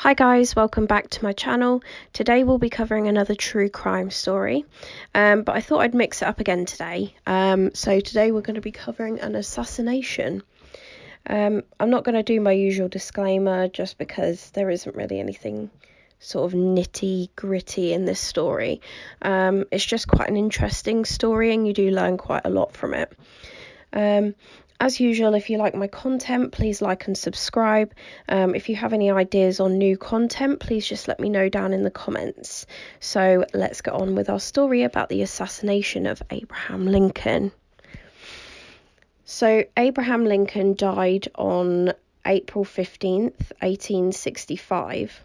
Hi guys, welcome back to my channel. Today we'll be covering another true crime story, but I thought I'd mix it up again today. So today we're going to be covering an assassination. I'm not going to do my usual disclaimer just because there isn't really anything sort of nitty gritty in this story. It's just quite an interesting story and you do learn quite a lot from it. As usual, if you like my content, please like and subscribe. If you have any ideas on new content, please just let me know down in the comments. So let's get on with our story about the assassination of Abraham Lincoln. So Abraham Lincoln died on April 15th, 1865,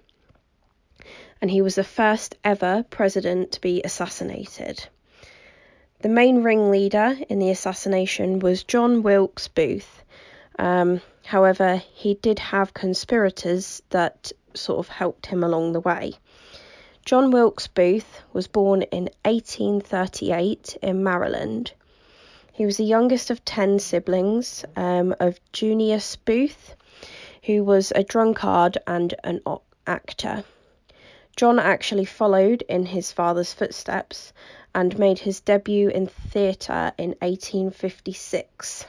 and he was the first ever president to be assassinated. The main ringleader in the assassination was John Wilkes Booth. However, he did have conspirators that sort of helped him along the way. John Wilkes Booth was born in 1838 in Maryland. He was the youngest of 10 siblings of Junius Booth, who was a drunkard and an actor. John actually followed in his father's footsteps and made his debut in theatre in 1856.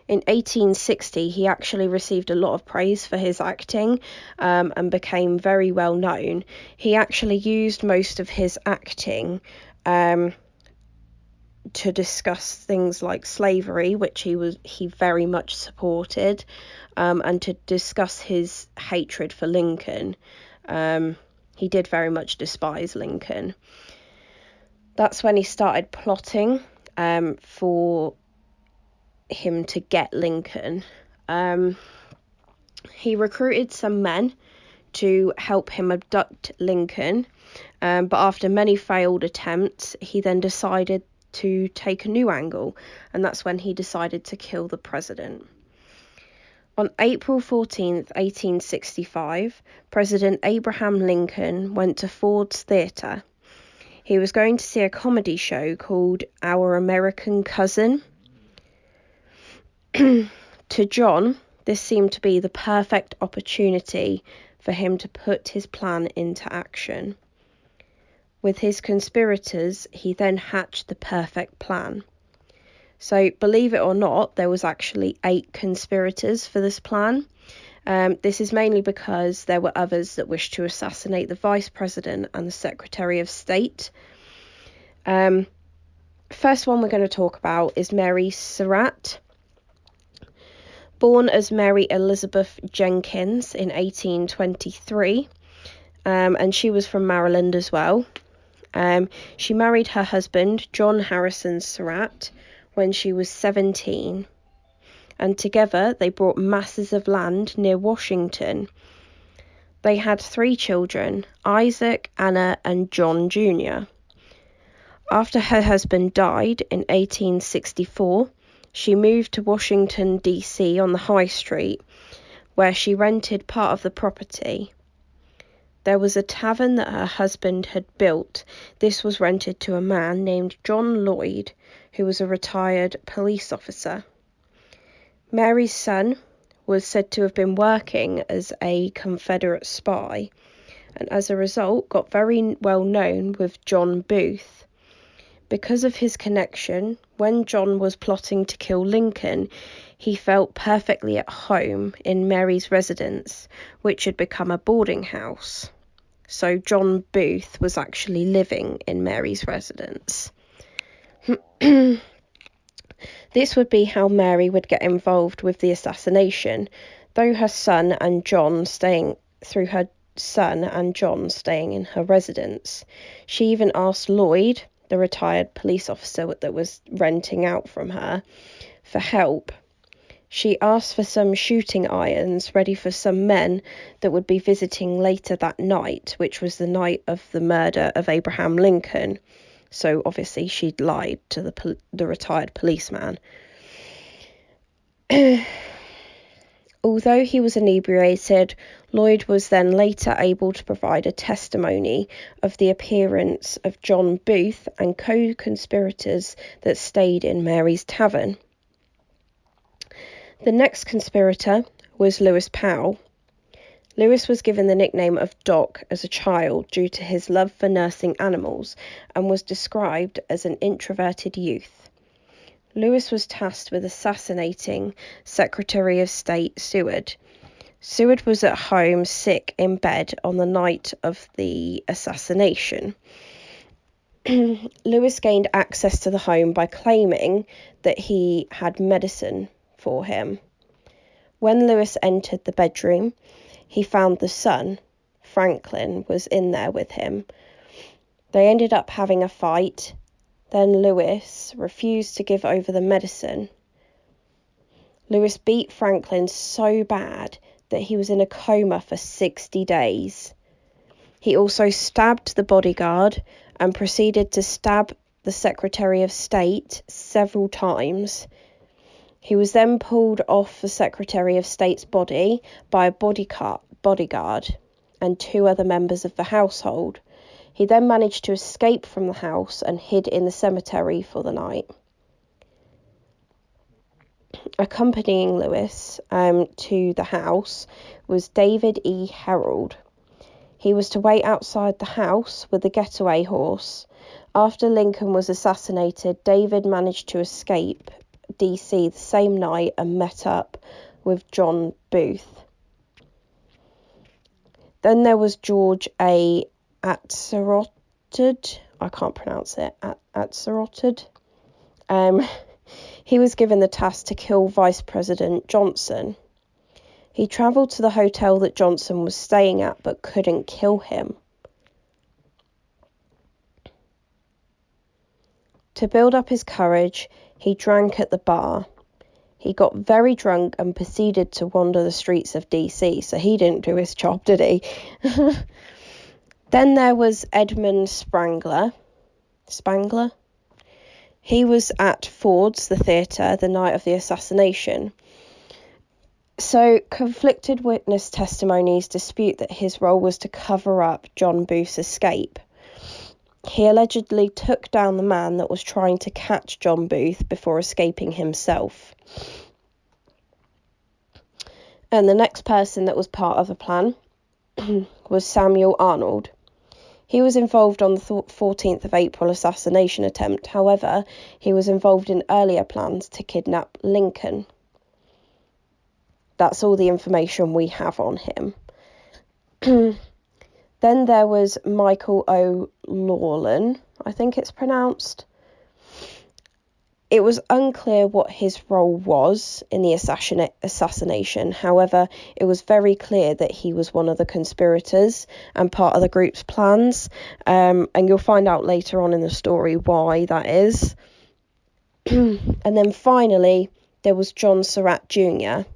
In 1860, he actually received a lot of praise for his acting and became very well known. He actually used most of his acting to discuss things like slavery, which he very much supported, and to discuss his hatred for Lincoln. He did very much despise Lincoln. That's when he started plotting for him to get Lincoln. He recruited some men to help him abduct Lincoln, but after many failed attempts, he then decided to take a new angle, and that's when he decided to kill the president. On April 14th, 1865, President Abraham Lincoln went to Ford's Theatre. He was going to see a comedy show called Our American Cousin. To John, this seemed to be the perfect opportunity for him to put his plan into action. With his conspirators, he then hatched the perfect plan. So, believe it or not, there was actually 8 conspirators for this plan. This is mainly because there were others that wished to assassinate the Vice President and the Secretary of State. First one we're going to talk about is Mary Cerratt. Born as Mary Elizabeth Jenkins in 1823, and she was from Maryland as well. She married her husband, John Harrison Cerratt, when she was 17. And together they bought masses of land near Washington. They had 3 children, Isaac, Anna, and John Jr. After her husband died in 1864, she moved to Washington, D.C. on the High Street, where she rented part of the property. There was a tavern that her husband had built. This was rented to a man named John Lloyd, who was a retired police officer. Mary's son was said to have been working as a Confederate spy, and as a result got very well known with John Booth. Because of his connection, when John was plotting to kill Lincoln, he felt perfectly at home in Mary's residence, which had become a boarding house. So John Booth was actually living in Mary's residence. This would be how Mary would get involved with the assassination, through her son and John staying in her residence. She even asked Lloyd, the retired police officer that was renting out from her, for help. She asked for some shooting irons ready for some men that would be visiting later that night, which was the night of the murder of Abraham Lincoln. So obviously she'd lied to the retired policeman. Although he was inebriated, Lloyd was then later able to provide a testimony of the appearance of John Booth and co-conspirators that stayed in Mary's tavern. The next conspirator was Lewis Powell. Lewis was given the nickname of Doc as a child due to his love for nursing animals and was described as an introverted youth. Lewis was tasked with assassinating Secretary of State Seward. Seward was at home sick in bed on the night of the assassination. Lewis gained access to the home by claiming that he had medicine for him. When Lewis entered the bedroom, he found the son, Franklin, was in there with him. They ended up having a fight. Then Lewis refused to give over the medicine. Lewis beat Franklin so bad that he was in a coma for 60 days. He also stabbed the bodyguard and proceeded to stab the Secretary of State several times. He was then pulled off the Secretary of State's body by a bodyguard and 2 other members of the household. He then managed to escape from the house and hid in the cemetery for the night. Accompanying Lewis to the house was David E. Herold. He was to wait outside the house with the getaway horse. After Lincoln was assassinated, David managed to escape DC the same night and met up with John Booth. Then there was George A. Atzerodt. I can't pronounce it. Atzerodt. He was given the task to kill Vice President Johnson. He travelled to the hotel that Johnson was staying at but couldn't kill him. To build up his courage, he drank at the bar. He got very drunk and proceeded to wander the streets of DC, so he didn't do his job, did he? Then there was Edmund Spangler. He was at Ford's, the theatre, the night of the assassination. So, conflicted witness testimonies dispute that his role was to cover up John Booth's escape. He allegedly took down the man that was trying to catch John Booth before escaping himself. And the next person that was part of the plan was Samuel Arnold. He was involved on the 14th of April assassination attempt. However, he was involved in earlier plans to kidnap Lincoln. That's all the information we have on him. Then there was Michael O. Lawlen, I think it's pronounced. It was unclear what his role was in the assassination. However, it was very clear that he was one of the conspirators and part of the group's plans. And you'll find out later on in the story why that is. And then finally, there was John Cerratt Jr.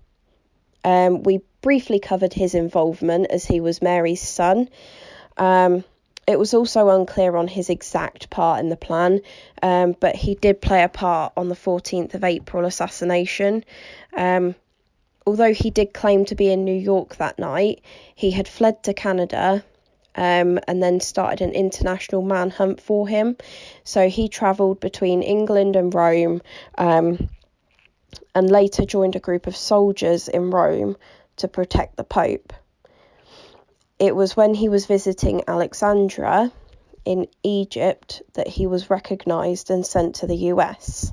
We briefly covered his involvement as he was Mary's son. It was also unclear on his exact part in the plan, but he did play a part on the 14th of April assassination. Although he did claim to be in New York that night, he had fled to Canada and then started an international manhunt for him. So he travelled between England and Rome and later joined a group of soldiers in Rome to protect the Pope. It was when he was visiting Alexandria in Egypt that he was recognised and sent to the US.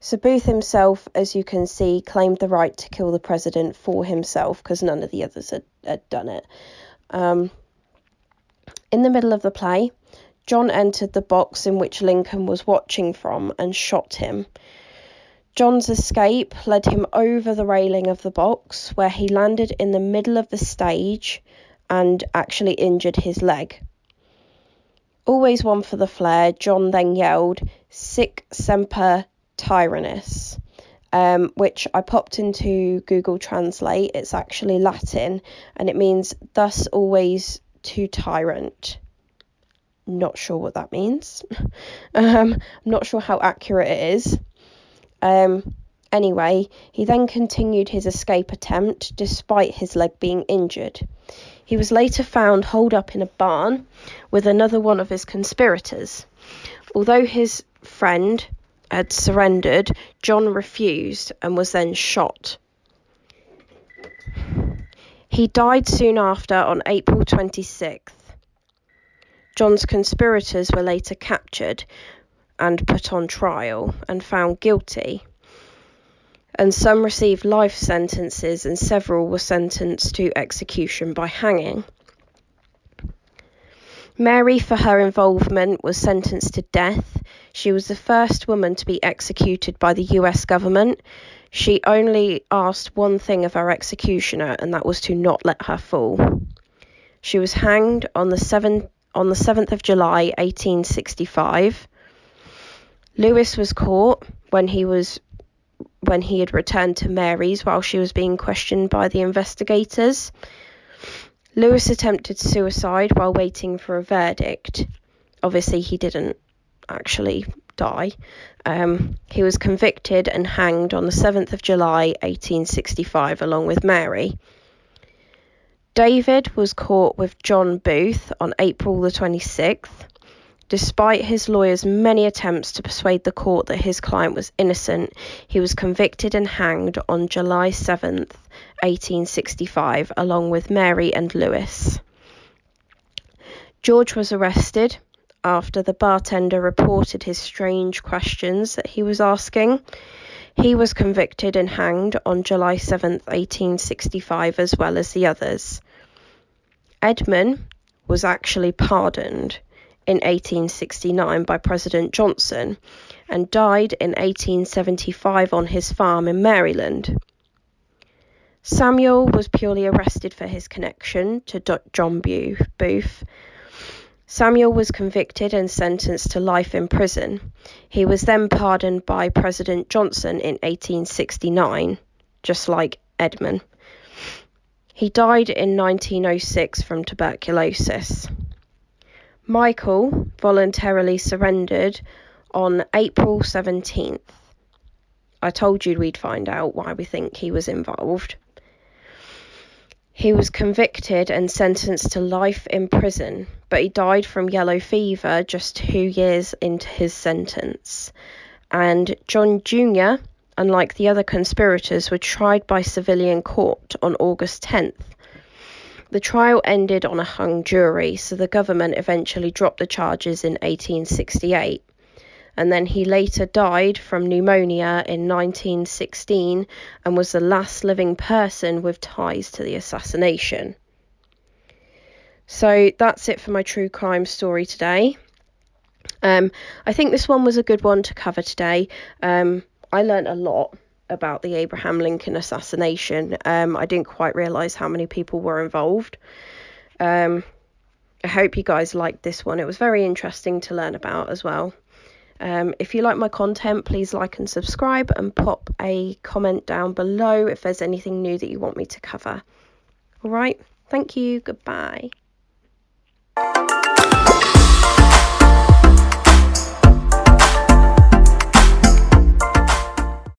So Booth himself, as you can see, claimed the right to kill the president for himself because none of the others had done it. In the middle of the play, John entered the box in which Lincoln was watching from and shot him. John's escape led him over the railing of the box, where he landed in the middle of the stage and actually injured his leg. Always one for the flair, John then yelled, "Sic semper tyrannis," which I popped into Google Translate. It's actually Latin, and it means "thus always to tyrant." Not sure what that means. I'm not sure how accurate it is. Anyway, he then continued his escape attempt despite his leg being injured. He was later found holed up in a barn with another one of his conspirators. Although his friend had surrendered, John refused and was then shot. He died soon after on April 26th. John's conspirators were later captured and put on trial and found guilty, and some received life sentences and several were sentenced to execution by hanging. Mary, for her involvement, was sentenced to death. She was the first woman to be executed by the US government. She only asked one thing of her executioner, and that was to not let her fall. She was hanged on the 7th of July, 1865. Lewis was caught when he had returned to Mary's while she was being questioned by the investigators. Lewis attempted suicide while waiting for a verdict. Obviously, he didn't actually die. He was convicted and hanged on the 7th of July, 1865, along with Mary. David was caught with John Booth on April the 26th. Despite his lawyer's many attempts to persuade the court that his client was innocent, he was convicted and hanged on July 7th, 1865, along with Mary and Lewis. George was arrested after the bartender reported his strange questions that he was asking. He was convicted and hanged on July 7th, 1865, as well as the others. Edmund was actually pardoned in 1869 by President Johnson and died in 1875 on his farm in Maryland. Samuel was purely arrested for his connection to John Booth. Samuel was convicted and sentenced to life in prison. He was then pardoned by President Johnson in 1869, just like Edmund. He died in 1906 from tuberculosis. Michael voluntarily surrendered on April 17th. I told you we'd find out why we think he was involved. He was convicted and sentenced to life in prison, but he died from yellow fever just 2 years into his sentence. And John Jr., unlike the other conspirators, were tried by civilian court on August 10th. The trial ended on a hung jury, so the government eventually dropped the charges in 1868. And then he later died from pneumonia in 1916 and was the last living person with ties to the assassination. So that's it for my true crime story today. I think this one was a good one to cover today. I learned a lot about the Abraham Lincoln assassination. I didn't quite realise how many people were involved. I hope you guys liked this one. It was very interesting to learn about as well. If you like my content, please like and subscribe and pop a comment down below if there's anything new that you want me to cover. All right, thank you, goodbye.